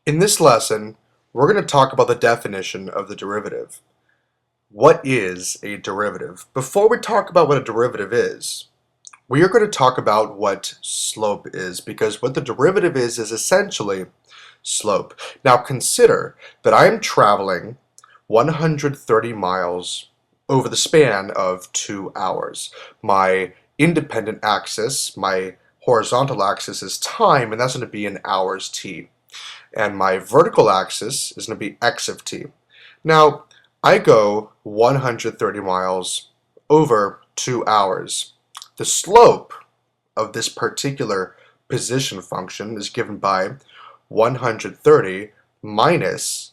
In this lesson, we're going to talk about the definition of the derivative. What is a derivative? Before we talk about what a derivative is, we are going to talk about what slope is, because what the derivative is essentially slope. Now consider that I am traveling 130 miles over the span of 2 hours. My independent axis, my horizontal axis is time, and that's going to be in hours t. And my vertical axis is going to be x of t. Now, I go 130 miles over 2 hours. The slope of this particular position function is given by 130 minus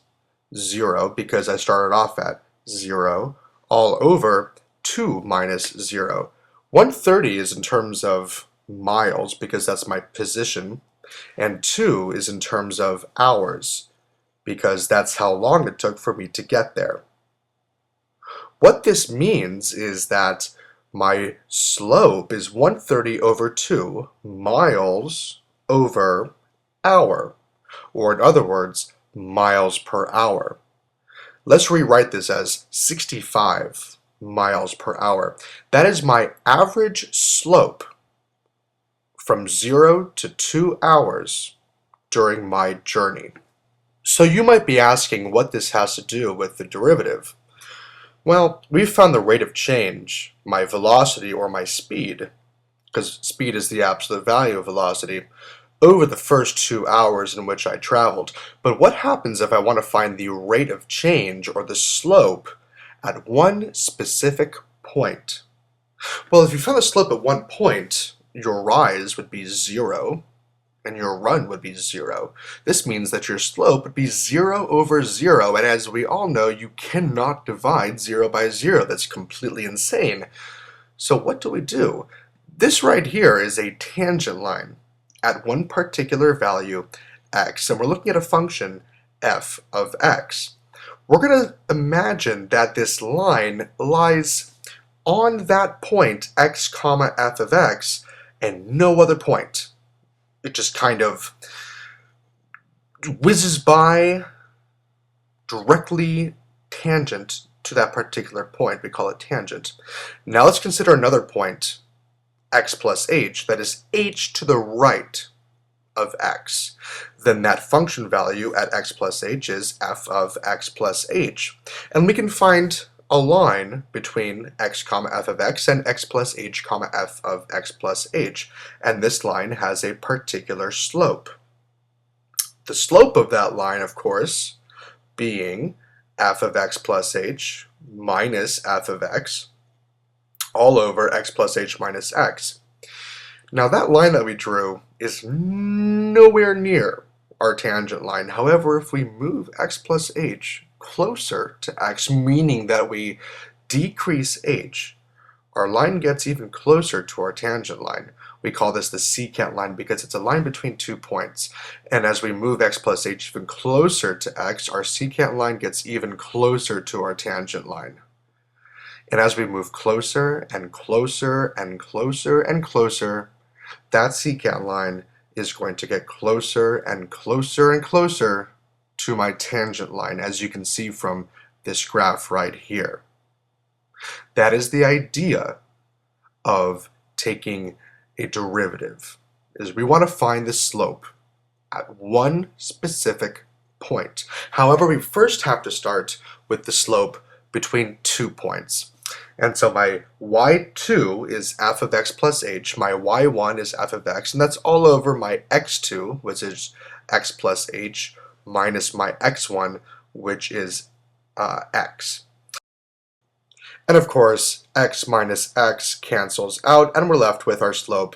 0, because I started off at 0, all over 2 minus 0. 130 is in terms of miles, because that's my position, and 2 is in terms of hours, because that's how long it took for me to get there. What this means is that my slope is 130 over 2 miles over hour, or in other words, miles per hour. Let's rewrite this as 65 miles per hour. That is my average slope from 0 to 2 hours during my journey. So you might be asking what this has to do with the derivative. Well, we've found the rate of change, my velocity or my speed, because speed is the absolute value of velocity, over the first 2 hours in which I traveled. But what happens if I want to find the rate of change, or the slope, at one specific point? Well, if you found the slope at one point, your rise would be 0, and your run would be 0. This means that your slope would be 0 over 0, and as we all know, you cannot divide 0 by 0. That's completely insane. So what do? This right here is a tangent line at one particular value, x, and we're looking at a function f of x. We're going to imagine that this line lies on that point, x comma f of x, and no other point. It just kind of whizzes by directly tangent to that particular point. We call it tangent. Now let's consider another point, x plus h, that is h to the right of x. Then that function value at x plus h is f of x plus h. And we can find a line between x comma f of x and x plus h comma f of x plus h, and this line has a particular slope. The slope of that line, of course, being f of x plus h minus f of x all over x plus h minus x. Now that line that we drew is nowhere near our tangent line. However, if we move x plus h closer to x, meaning that we decrease h, our line gets even closer to our tangent line. We call this the secant line because it's a line between 2 points. And as we move x plus h even closer to x, our secant line gets even closer to our tangent line. And as we move closer and closer and closer and closer, that secant line is going to get closer and closer and closer to my tangent line, as you can see from this graph right here. That is the idea of taking a derivative, is we want to find the slope at one specific point. However, we first have to start with the slope between 2 points. And so my y2 is f of x plus h, my y1 is f of x, and that's all over my x2, which is x plus h, minus my x1, which is x. And of course, x minus x cancels out, and we're left with our slope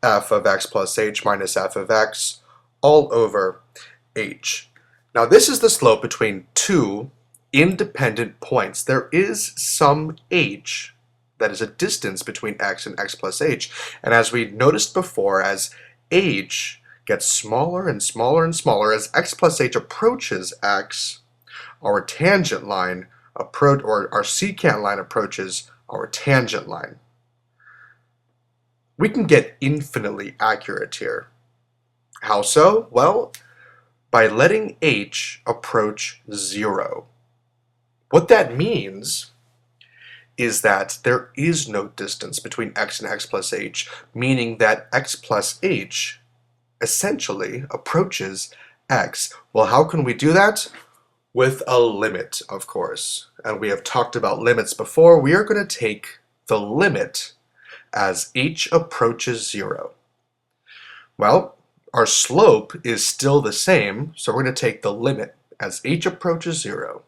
f of x plus h minus f of x all over h. Now this is the slope between two independent points. There is some h that is a distance between x and x plus h. And as we noticed before, as h gets smaller and smaller and smaller, as x plus h approaches x, our tangent line or our secant line approaches our tangent line. We can get infinitely accurate here. How so? Well, by letting h approach 0. What that means is that there is no distance between x and x plus h, meaning that x plus h essentially approaches x. Well, how can we do that? With a limit, of course. And we have talked about limits before. We are going to take the limit as h approaches 0. Well, our slope is still the same, so we're going to take the limit as h approaches 0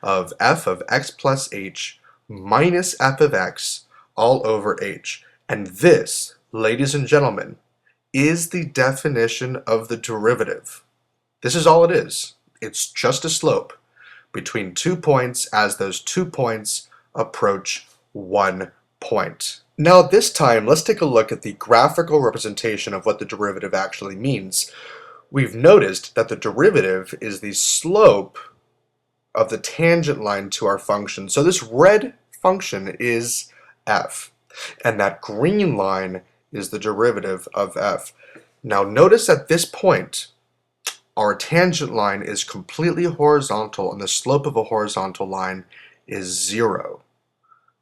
of f of x plus h minus f of x all over h. And this, ladies and gentlemen, is the definition of the derivative. This is all it is. It's just a slope between 2 points as those 2 points approach 1 point. Now this time, let's take a look at the graphical representation of what the derivative actually means. We've noticed that the derivative is the slope of the tangent line to our function. So this red function is f, and that green line is the derivative of f. Now notice at this point, our tangent line is completely horizontal and the slope of a horizontal line is 0.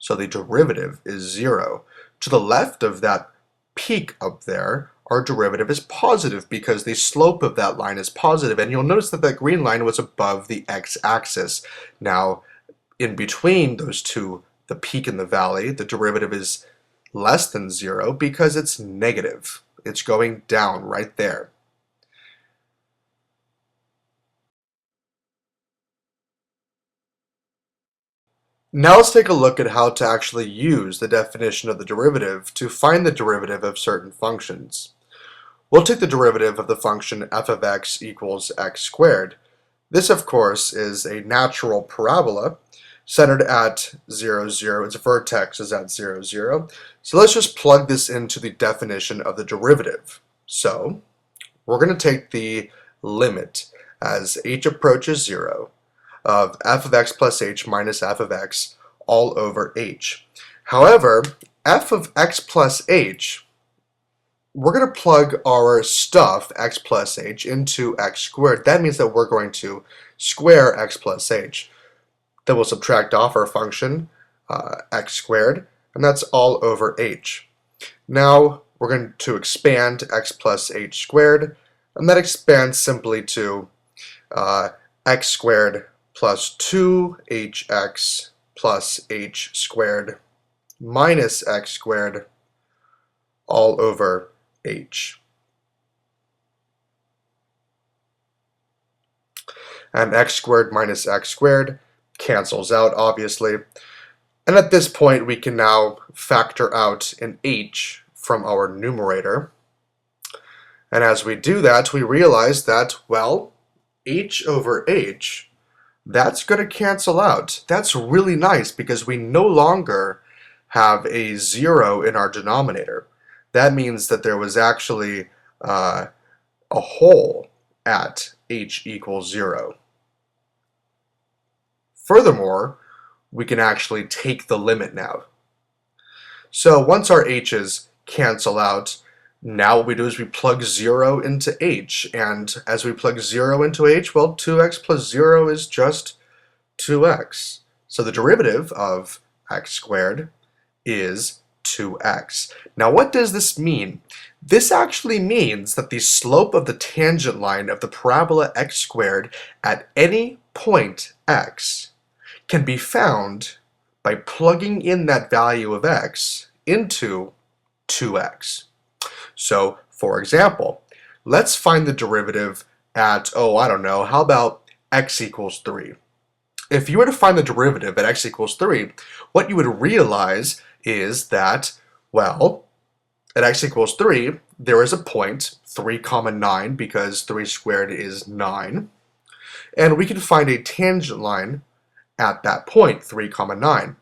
So the derivative is 0. To the left of that peak up there, our derivative is positive because the slope of that line is positive. And you'll notice that that green line was above the x-axis. Now, in between those two, the peak and the valley, the derivative is less than 0 because it's negative. It's going down right there. Now let's take a look at how to actually use the definition of the derivative to find the derivative of certain functions. We'll take the derivative of the function f of x equals x squared. This, of course, is a natural parabola centered at 0, 0. Its vertex is at 0, 0. So let's just plug this into the definition of the derivative. So we're going to take the limit as h approaches 0 of f of x plus h minus f of x all over h. However, f of x plus h, we're going to plug our stuff, x plus h, into x squared. That means that we're going to square x plus h. Then we'll subtract off our function, x squared, and that's all over h. Now we're going to expand x plus h squared, and that expands simply to x squared plus 2hx plus h squared minus x squared all over h. And x squared minus x squared cancels out, obviously. And at this point, we can now factor out an h from our numerator. And as we do that, we realize that, well, h over h, that's going to cancel out. That's really nice because we no longer have a 0 in our denominator. That means that there was actually a hole at h equals 0. Furthermore, we can actually take the limit now. So once our h's cancel out, now what we do is we plug 0 into h, and as we plug 0 into h, well, 2x plus 0 is just 2x. So the derivative of x squared is 2x. Now what does this mean? This actually means that the slope of the tangent line of the parabola x squared at any point x can be found by plugging in that value of x into 2x. So, for example, let's find the derivative at, I don't know, how about x equals 3? If you were to find the derivative at x equals 3, what you would realize is that, well, at x equals 3, there is a point, 3 comma 9, because 3 squared is 9. And we can find a tangent line at that point, 3 comma 9.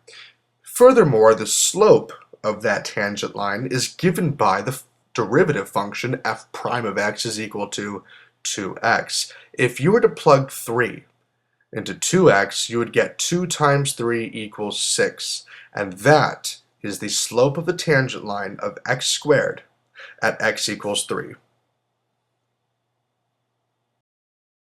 Furthermore, the slope of that tangent line is given by the derivative function f prime of x is equal to 2x. If you were to plug 3 into 2x, you would get 2 times 3 equals 6. And that is the slope of the tangent line of x squared at x equals 3.